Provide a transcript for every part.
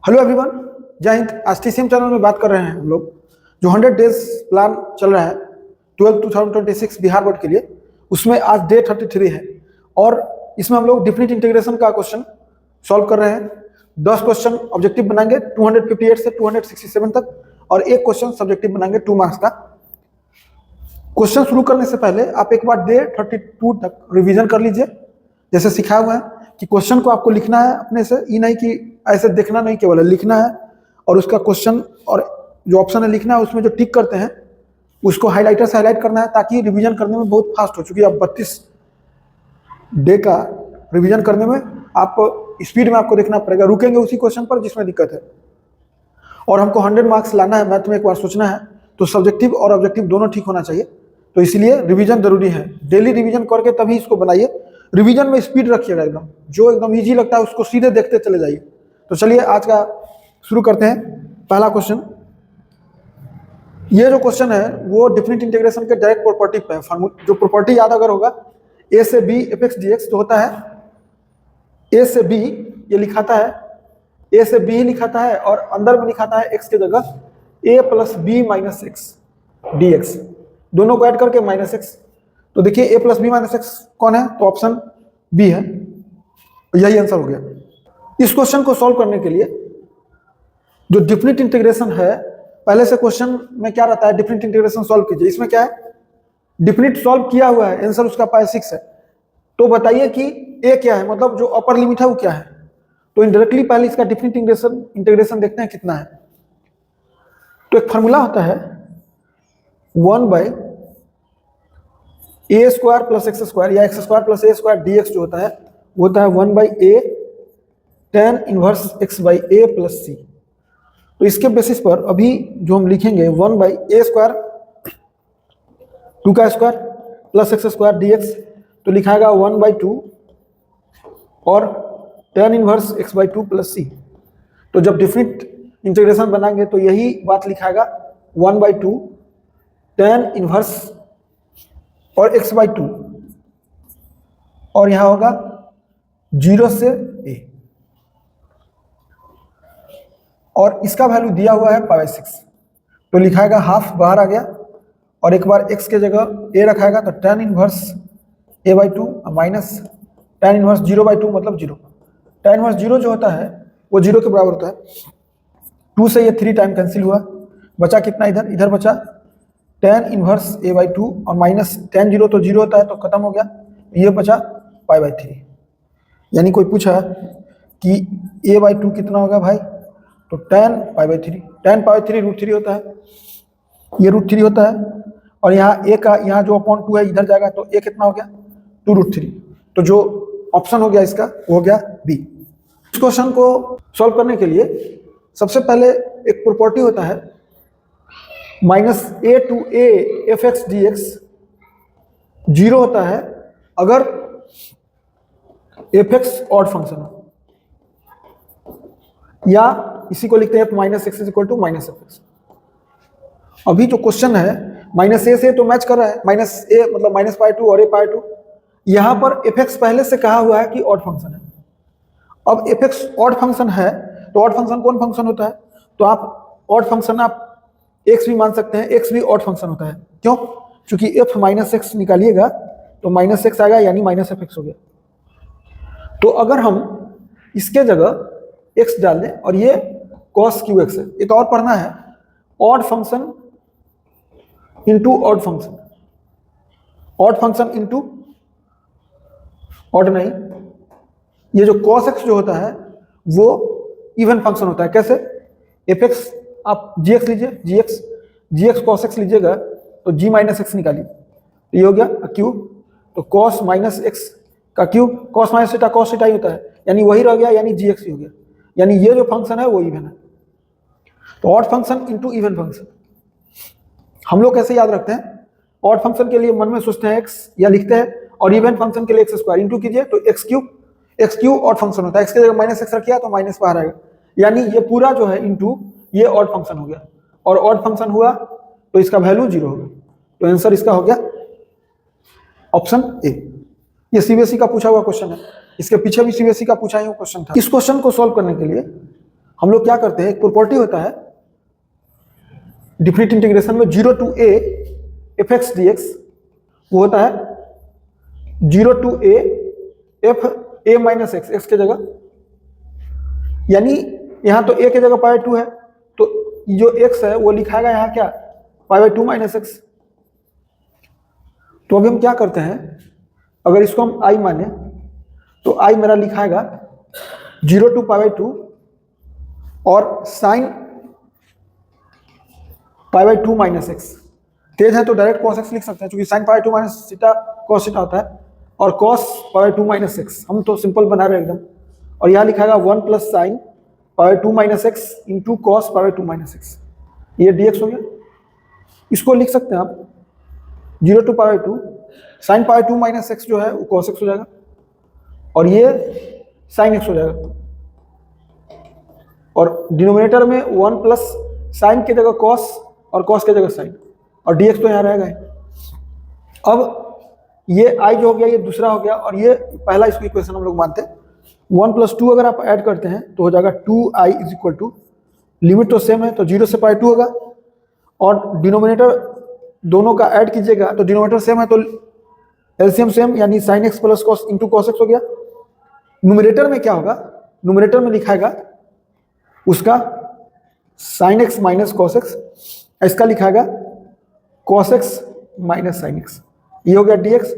Hello everyone, जय हिंद। आज TCM channel में बात कर रहे हैं हम लोग जो 100 डेज प्लान चल रहा है 2026 बिहार बोर्ड के लिए। उसमें आज डे 33 है और इसमें हम लोग डिफिनिट इंटीग्रेशन का क्वेश्चन सॉल्व कर रहे हैं। 10 क्वेश्चन ऑब्जेक्टिव बनाएंगे 258 से 267 तक और एक क्वेश्चन सब्जेक्टिव बनाएंगे 2 मार्क्स का। क्वेश्चन शुरू करने से पहले आप एक बार डे 32 तक रिवीजन कर लीजिए। जैसे सिखाया हुआ है कि क्वेश्चन को आपको लिखना है अपने से, ये नहीं कि ऐसे देखना नहीं, केवल लिखना है और उसका क्वेश्चन और जो ऑप्शन है लिखना है, उसमें जो टिक करते हैं उसको हाइलाइटर से हाईलाइट करना है ताकि रिवीजन करने में बहुत फास्ट हो। चूंकि अब 32 डे का रिवीजन करने में आप स्पीड में आपको देखना पड़ेगा, रुकेंगे उसी क्वेश्चन पर जिसमें दिक्कत है। और हमको 100 मार्क्स लाना है, मैथ में एक बार सोचना है, तो सब्जेक्टिव और ऑब्जेक्टिव दोनों ठीक होना चाहिए। तो इसलिए रिवीजन जरूरी है। डेली रिवीजन करके तभी इसको बनाइए। रिवीजन में स्पीड रखिएगा, एकदम जो एकदम इजी लगता है उसको सीधे देखते चले जाइए। तो चलिए आज का शुरू करते हैं। पहला क्वेश्चन, ये जो क्वेश्चन है वो डिफिनिट इंटीग्रेशन के डायरेक्ट प्रॉपर्टी पे है। जो प्रॉपर्टी याद अगर होगा, ए से बी एफ dx तो होता है ए से बी, ये लिखाता है ए से बी ही लिखाता है और अंदर में लिखाता है एक्स की जगह a plus b minus x dx, दोनों को ऐड करके माइनस एक्स। तो देखिए a plus b minus x कौन है, तो ऑप्शन बी है, यही आंसर हो गया। इस क्वेश्चन को सॉल्व करने के लिए जो डिफिनिट इंटीग्रेशन है, पहले से क्वेश्चन में क्या रहता है, डिफिनिट इंटीग्रेशन सॉल्व कीजिए। इसमें क्या है, डिफिनिट सॉल्व किया हुआ है, आंसर उसका पाई 6 है। तो बताइए कि ए क्या है, मतलब जो अपर लिमिट है वो क्या है। तो इनडायरेक्टली पहले इसका डिफिनिट इंटीग्रेशन देखते हैं कितना है। तो एक फार्मूला होता है 1 ए स्क्वायर प्लस एक्स स्क्वायर या एक्स स्क्वायर प्लस ए स्क्वायर dx जो होता है वो होता है 1 a tan inverse x by a plus c. तो इसके बेसिस पर अभी जो हम लिखेंगे 1 a स्क्वायर 2 का square plus x square dx, तो लिखाएगा 1/2 और tan inverse x by 2 plus c. तो जब डिफिनिट इंटीग्रेशन बनाएंगे तो यही बात लिखाएगा 1/2 tan इनवर्स और x बाई 2 और यहां होगा 0 से a और इसका वैल्यू दिया हुआ है पाई 6। तो लिखाएगा हाफ, बाहर आ गया और एक बार x के जगह a रखाएगा तो tan inverse a by 2 minus tan inverse 0/2 मतलब 0। tan इनवर्स 0 जो होता है वो 0 के बराबर होता है। 2 से ये 3 टाइम कैंसिल हुआ, बचा कितना, इधर बचा tan इनवर्स a बाई 2 और माइनस tan 0 तो 0 होता है तो खत्म हो गया, ये बचा पाई बाई 3। यानी कोई पूछा कि a बाई 2 कितना होगा भाई, तो tan pi by 3, tan pi by 3 √3 होता है, ये √3 होता है और यहाँ a का यहाँ जो अपॉन 2 है इधर जाएगा तो a कितना हो गया 2√3। तो जो ऑप्शन हो गया इसका वो हो गया बी। इस क्वेश्चन को सॉल्व करने के लिए सबसे पहले एक प्रॉपर्टी होता है -a to a f(x) dx 0 होता है अगर f(x) ऑड फंक्शन हो, या इसी को लिखते हैं f (x) = -fx। अभी जो क्वेश्चन है -a से तो मैच कर रहा है, -a मतलब -π2 और a π2। यहां पर f(x) पहले से कहा हुआ है कि ऑड फंक्शन है। अब f(x) ऑड फंक्शन है तो ऑड फंक्शन कौन फंक्शन होता है, तो आप ऑड फंक्शन आप x भी मान सकते हैं, x भी ऑड फंक्शन होता है। क्यों, क्योंकि f (x) निकालिएगा तो -x आएगा यानी -fx हो गया। तो अगर हम इसके जगह x डाल दें और ये cos qx है, एक और पढ़ना है odd function into odd function, odd function into odd नहीं, ये जो cos x जो होता है वो इवन फंक्शन होता है। कैसे, f(x) आप gx लीजिए, gx cos x लीजिएगा तो g माइनस एक्स निकालिए, तो ये हो गया क्यूब। तो cos माइनस एक्स का cube, cos minus theta cos theta ही होता है, यानी वही रह गया, यानी gx ही हो गया, यानी ये जो फंक्शन है वो इवन है। तो odd function into even function हम लोग कैसे याद रखते हैं, ऑड फंक्शन के लिए मन में सोचते हैं x या लिखते हैं, और इवन फंक्शन के लिए x स्क्वायर इंटू कीजिए तो x क्यूब ऑड फंक्शन होता है, x की जगह -x रखिए तो माइनस बाहर आएगा, यानी ये पूरा जो है इंटू ये ऑड फंक्शन हो गया, और ऑड फंक्शन हुआ तो इसका वैल्यू 0 होगा। तो आंसर इसका हो गया ऑप्शन ए। ये सीबीएसई का पूछा हुआ क्वेश्चन है, इसके पीछे भी सीबीएसई का पूछा हुआ क्वेश्चन था। इस क्वेश्चन को सॉल्व करने के लिए हम लोग क्या करते हैं, एक प्रॉपर्टी होता है डिफरेंट इंटीग्रेशन में 0 to a f x d x, वो होता है 0 to a F A minus x, x के जगह, यानी यहां तो a के जगह पाई 2 है, तो जो x है वो लिखाएगा यहां क्या, पाई 2 माइनस एक्स। तो अभी हम क्या करते हैं, अगर इसको हम i माने तो i मेरा लिखाएगा 0 to पाई 2 और साइन पाई 2 माइनस एक्स। तेज है तो डायरेक्ट cos x लिख सकते हैं, क्योंकि sine pi 2 minus theta cos theta होता है, और cos पाई 2 माइनस एक्स हम तो सिंपल बना रहे हैं एकदम, और यहाँ लिखाएगा 1 plus sine pi 2 minus x into cos pi 2 minus x, ये dx हो गया। इसको लिख सकते हैं आप 0 to pi 2 sine pi 2 minus x जो है वो cos x हो जाएगा, और ये साइन x हो जाएगा, और डिनोमिनेटर में 1 प्लस साइन की जगह cos और cos की जगह साइन, और dx तो यहाँ रहेगा। अब ये i जो हो गया ये दूसरा हो गया, और ये पहला इसको इक्वेशन हम लोग मानते हैं। 1 प्लस 2 अगर आप ऐड करते हैं तो हो जाएगा 2i is equal to, limit तो सेम है तो 0 से पाई 2 होगा, और डिनोमिनेटर दोनों का ऐड कीजिएगा तो डिनोमिनेटर सेम है तो एलसीएम सेम, यानी sine x plus cos into cos x हो गया। न्यूमरेटर में क्या होगा, न्यूमरेटर में लिखाएगा उसका sine x minus cos x, इसका लिखाएगा cos x minus sine x, ये हो गया dx।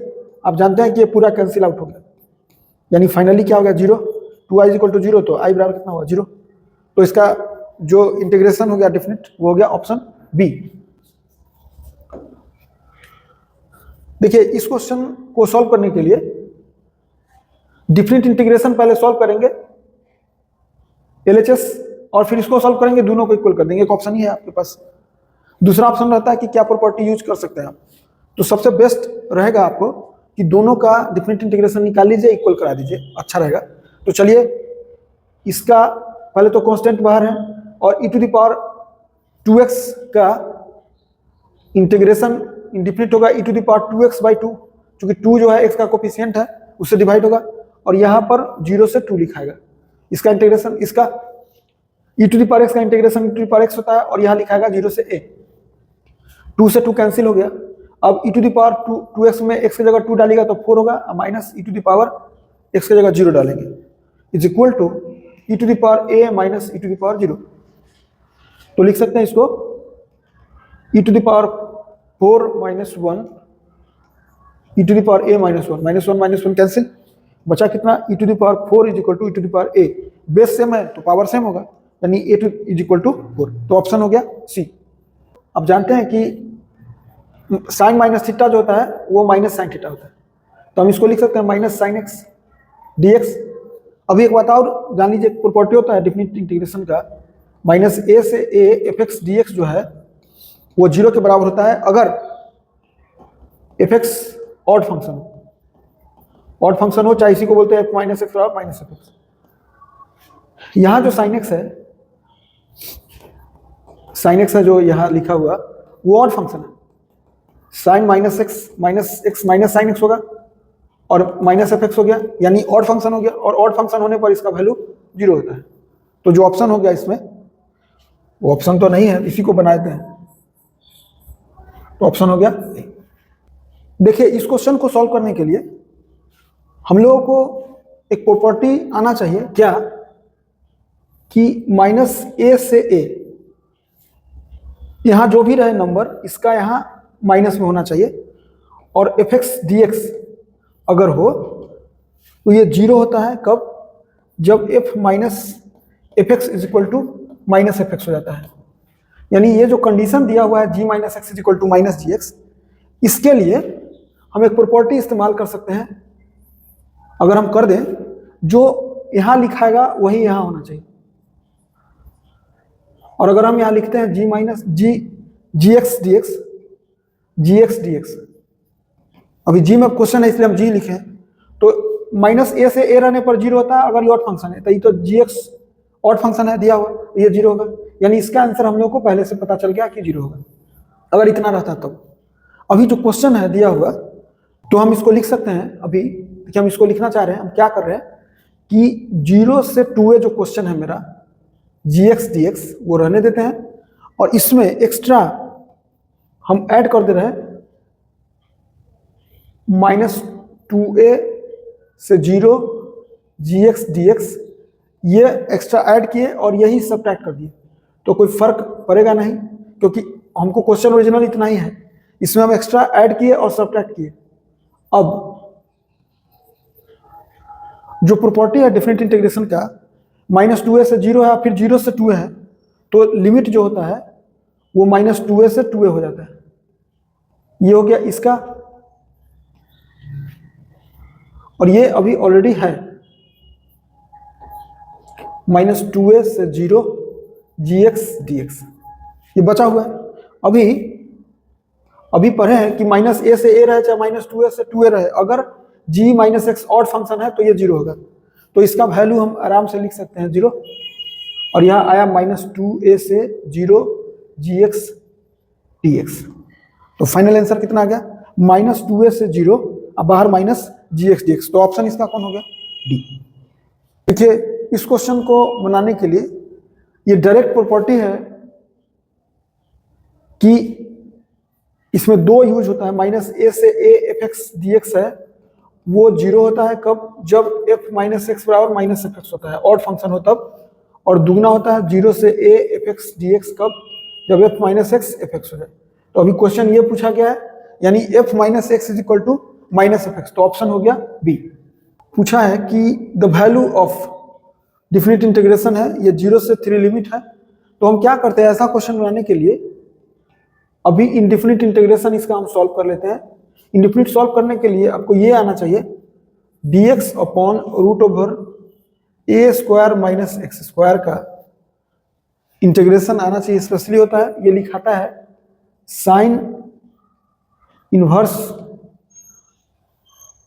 आप जानते हैं कि ये पूरा कैंसिल आउट हो गया, यानी फाइनली क्या हो गया 0, 2i इक्वल टू 0, तो i बराबर कितना हुआ 0। तो इसका जो इंटीग्रेशन हो गया डेफिनेट वो हो गया ऑप्शन बी। देखिए इस क्वेश्चन को सॉल्व करने के लिए डिफरेंट इंटीग्रेशन पहले सॉल्व करेंगे एलएचएस, और फिर इसको सॉल्व करेंगे, दोनों को इक्वल कर देंगे। एक ऑप्शन ही है आपके पास, दूसरा ऑप्शन रहता है कि क्या प्रॉपर्टी यूज कर सकते हैं आप। तो सबसे बेस्ट रहेगा आपको कि दोनों का डिफरेंट इंटीग्रेशन निकाल लीजिए, इक्वल करा दीजिए, अच्छा रहेगा। तो चलिए इसका पहले तो कांस्टेंट बाहर है, और e to the power 2x का इंटीग्रेशन इंडिफिनिट होगा e to the power 2x by 2, क्योंकि 2 जो है x का कोफिशिएंट है उससे डिवाइड होगा, और यहाँ पर 0 से 2 लिखाएगा। इसका इंटीग्रेशन, इसका e to the power x का integration e to the power x होता है, और यहाँ लिखाएगा 0 से a, 2 से 2 कैंसिल हो गया। अब e to the power 2x में x की जगह 2 डालेगा तो 4 होगा, minus e to the power x की जगह 0 डालेंगे, is equal to e to the power a minus e to the power 0। तो लिख सकते हैं इसको e to the power 4 minus 1 e to the power a minus 1, minus 1 cancel, बचा कितना e to the power 4 is equal to e to the power a, base same है तो power same होगा, यानी a two is equal to 4। तो option हो गया सी। अब जानते हैं कि साइन माइनस थीटा जो होता है वो माइनस साइन थीटा होता है, तो हम इसको लिख सकते हैं माइनस साइन एक्स dx। अभी एक बात और जान लीजिए, प्रॉपर्टी होता है डिफरेंट इंटीग्रेशन का, माइनस a से a f x d x जो है वो 0 के बराबर होता है अगर एफ एक्स ऑड फंक्शन हो, ऑड फंक्शन हो, चाहे इसी को बोलते हैं एफ माइनस एक्स बराबर माइनस एफ एक्स। यहाँ जो साइन एक्स है, साइन एक्स है जो यहाँ लिखा हुआ वो ऑड फंक्शन है, sine minus x minus sine x होगा, और माइनस एफ एक्स हो गया, यानी ऑड फंक्शन हो गया, और ऑड फंक्शन होने पर इसका वैल्यू 0 होता है। तो जो ऑप्शन हो गया इसमें, वो ऑप्शन तो नहीं है, इसी को बनाते हैं, तो ऑप्शन हो गया। देखिए इस क्वेश्चन को सॉल्व करने के लिए हम लोगों को एक प्रॉपर्टी आना चाहिए, क्या कि माइनस a से a, यहां जो भी रहे नंबर इसका यहां माइनस में होना चाहिए, और एफ एक्स डी एक्स अगर हो तो ये 0 होता है कब, जब f minus f x is equal to minus f x हो जाता है। यानी ये जो कंडीशन दिया हुआ है g minus x is equal to minus g x, इसके लिए हम एक प्रॉपर्टी इस्तेमाल कर सकते हैं। अगर हम कर दें, जो यहां लिखाएगा वही यहां होना चाहिए, और अगर हम यहां लिखते हैं g minus g x d x, अभी g में क्वेश्चन है इसलिए हम g लिखे, तो माइनस a से a रहने पर 0 होता है अगर ये ऑड फंक्शन है, तो ये तो gx ऑड फंक्शन है दिया हुआ, ये 0 होगा, यानी इसका आंसर हम लोग को पहले से पता चल गया कि 0 होगा अगर इतना रहता तब। अभी जो क्वेश्चन है दिया हुआ, तो हम इसको लिख सकते हैं। अभी हम इसको लिखना चाह रहे हैं, हम क्या कर रहे हैं कि 0 से 2a जो क्वेश्चन है मेरा, dx वो रहने देते हैं, और इसमें एक्स्ट्रा हम ऐड कर दे रहे हैं -2a से 0 dx, ये एक्स्ट्रा ऐड किए और यही सब्ट्रैक्ट कर दिए, तो कोई फर्क पड़ेगा नहीं, क्योंकि हमको क्वेश्चन ओरिजिनल इतना ही है, इसमें हम एक्स्ट्रा ऐड किए और सब्ट्रैक्ट किए। अब जो प्रॉपर्टी है डेफिनेट इंटीग्रेशन का, -2a से 0 है, फिर 0 से 2a है, तो लिमिट जो होता है वो -2a से 2a हो जाता है। ये हो गया इसका, और ये अभी ऑलरेडी है -2a से 0 dx, ये बचा हुआ है। अभी पढ़े हैं कि -a से a रहे चाहे -2a से 2a रहे, अगर g - x ऑड फंक्शन है तो ये 0 होगा, तो इसका वैल्यू हम आराम से लिख सकते हैं 0, और यहाँ आया -2a से 0 dx। तो फाइनल आंसर कितना आ गया? -2a से 0, अब बाहर -gx, तो ऑप्शन इसका कौन हो गया? डी। देखिए, इस क्वेश्चन को बनाने के लिए ये डायरेक्ट प्रॉपर्टी है कि इसमें दो यूज होता है, -a से a fx dx है, वो 0 होता है कब? जब f - x बराबर -fx होता है, ऑड फंक्शन हो तब, और दुगना होता है 0 से a fx dx कब? जब f - x fx हो जाए। तो अभी क्वेश्चन ये पूछा गया है, यानी f - x is equal to -fx, तो ऑप्शन हो गया बी। पूछा है कि the value of definite integration है, ये 0 से 3 लिमिट है, तो हम क्या करते हैं ऐसा क्वेश्चन बनाने के लिए, अभी इनडिफिनिट इंटीग्रेशन इसका हम सॉल्व कर लेते हैं। इनडिफिनिट सॉल्व करने के लिए आपको ये आना चाहिए dx अपॉन √a² - x² का इंटीग्रेशन आना चाहिए, स्पेशली होता है, ये लिखाता है sine inverse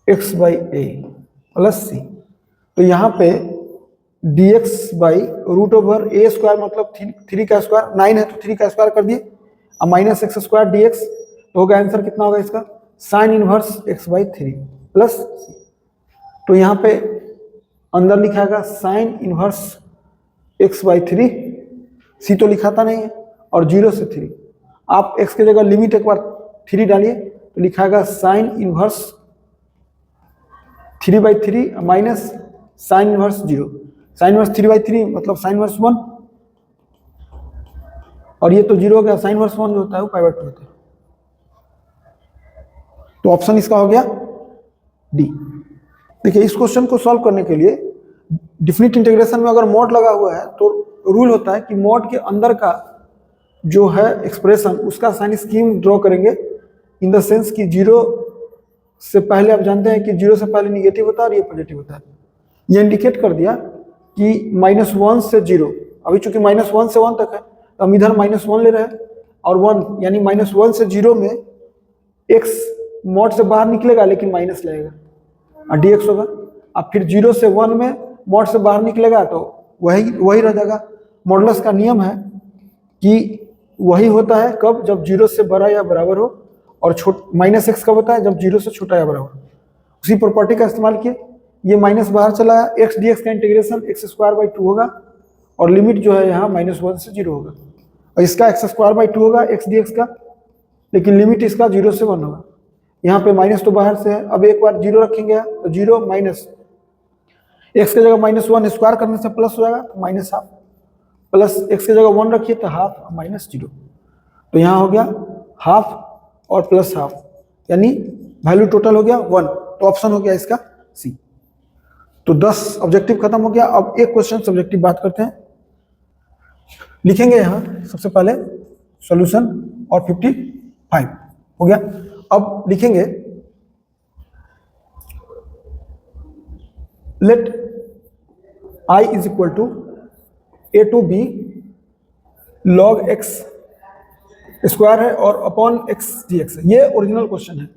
x/a plus c। तो यहाँ पे dx/√a² मतलब 3 का स्क्वायर, 9 है तो 3 का स्क्वायर कर दिए, अब -x² dx, तो होगा आंसर कितना होगा इसका? Sine inverse x/3 plus c। तो यहाँ पे अंदर लिखाएगा साइन इनवर्स x/3, c तो लिखाता नहीं है, और 0 से 3, आप x की जगह लिमिट एक बार 3 डालिए, तो लिखाएगा sine inverse 3/3 minus sine inverse 0, sine inverse 3/3 मतलब साइन इनवर्स 1, और ये तो 0 हो गया, साइन इनवर्स 1 जो होता है वो π/2 होता है, तो ऑप्शन इसका हो गया डी। देखिए, इस क्वेश्चन को सॉल्व करने के लिए डिफिनिट इंटीग्रेशन में अगर मॉड लगा हुआ है तो रूल होता है कि मॉड के अंदर का जो है एक्सप्रेशन, उसका साइन स्कीम ड्रॉ करेंगे, इन द सेंस कि 0 से पहले, आप जानते हैं कि 0 से पहले निगेटिव होता है और ये पॉजिटिव होता है। ये इंडिकेट कर दिया कि -1 से 0, अभी चूंकि -1 से 1 तक है, तो हम इधर -1 ले रहे हैं, और 1 यानी -1 से 0 में x मॉड से बाहर निकलेगा लेकिन माइनस लगेगा और dx होगा। अब फिर 0 से 1 में मॉड से बाहर निकलेगा तो वही रह जाएगा। मॉडुलस का नियम है कि वही होता है कब? जब 0 से बड़ा या बराबर हो, और -x कब होता है? जब 0 से छोटा या बराबर। उसी प्रॉपर्टी का इस्तेमाल किए, ये माइनस बाहर चला गया, x dx का इंटीग्रेशन x² 2 होगा, और लिमिट जो है यहाँ -1 से 0 होगा, और इसका x² 2 होगा x dx का, लेकिन लिमिट इसका 0 से 1 होगा। यहाँ पे माइनस तो बाहर से है, अब एक बार 0 रखेंगे तो 0 माइनस x की जगह -1 स्क्वायर करने से प्लस हो जाएगा, तो -½ प्लस x की जगह 1 रखिए तो ½ -0, तो यहाँ हो गया ½ और +½ यानी वैल्यू टोटल हो गया 1, तो ऑप्शन हो गया इसका सी। तो 10 ऑब्जेक्टिव खत्म हो गया। अब एक क्वेश्चन सब्जेक्टिव बात करते हैं। लिखेंगे यहाँ सबसे पहले सॉल्यूशन और 55 हो गया। अब लिखेंगे let I is equal to a to b log x square है और अपॉन x dx है। ये ओरिजिनल क्वेश्चन है।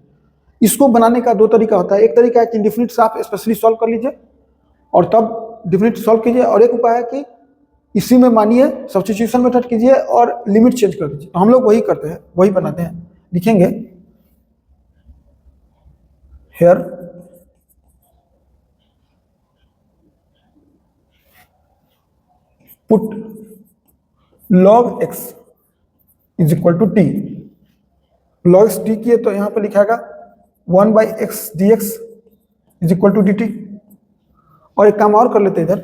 इसको बनाने का दो तरीका होता है। एक तरीका है कि इंडिफिनिट से आप स्पेशली सॉल्व कर लीजिए और तब डिफिनिट सॉल्व कीजिए, और एक उपाय है कि इसी में मानिए सब्स्टिट्यूशन मेथड कीजिए और लिमिट चेंज कर दीजिए। तो हम लोग वही करते हैं, वही बनाते हैं। लिखेंगे here put log x is equal to t. Log x t किए तो यहाँ पे लिखाएगा 1/x dx is equal to dt। और एक काम और कर लेते हैं, इधर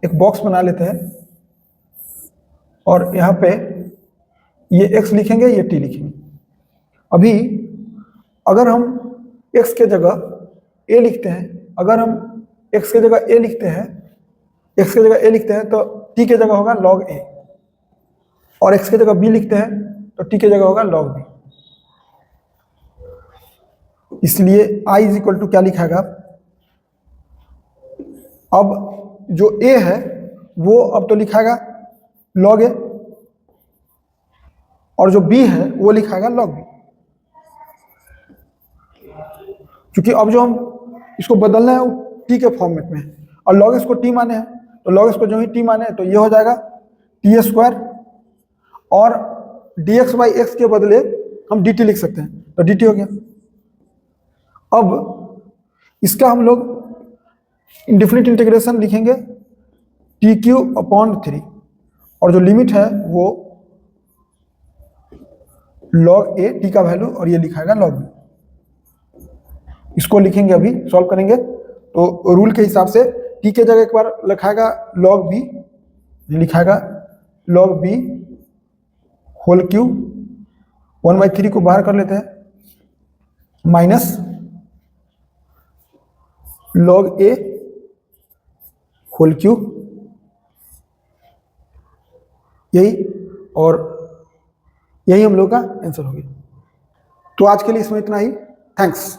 एक बॉक्स बना लेते हैं और यहाँ पे ये x लिखेंगे, ये t लिखेंगे। अभी अगर हम x के जगह a लिखते हैं, अगर हम x के जगह a लिखते हैं, x के जगह a लिखते हैं तो t के जगह होगा log a, और x के जगह b लिखते हैं तो t के जगह होगा log b। इसलिए i इज इक्वल टू क्या लिखाएगा, अब जो a है वो अब तो लिखाएगा log a, और जो b है वो लिखाएगा log b। क्योंकि अब जो हम इसको बदलना है वो t के फॉर्मेट में है, और log x को t माने हैं तो log x को जो ही t माने तो ये हो जाएगा t स्क्वायर, और dx बाई x के बदले हम dt लिख सकते हैं तो dt हो गया। अब इसका हम लोग इंडेफिनिट इंटीग्रेशन लिखेंगे t³/3, और जो लिमिट है वो log a t का वैल्यू, और ये लिखाएगा log b। इसको लिखेंगे, अभी सॉल्व करेंगे तो रूल के हिसाब से t के जगह एक बार लिखाएगा log b, लिखाएगा log b होल क्यूब, 1/3 को बाहर कर लेते हैं, minus log a whole cube, यही, और यही हम लोग का आंसर हो गया। तो आज के लिए इसमें इतना ही। थैंक्स।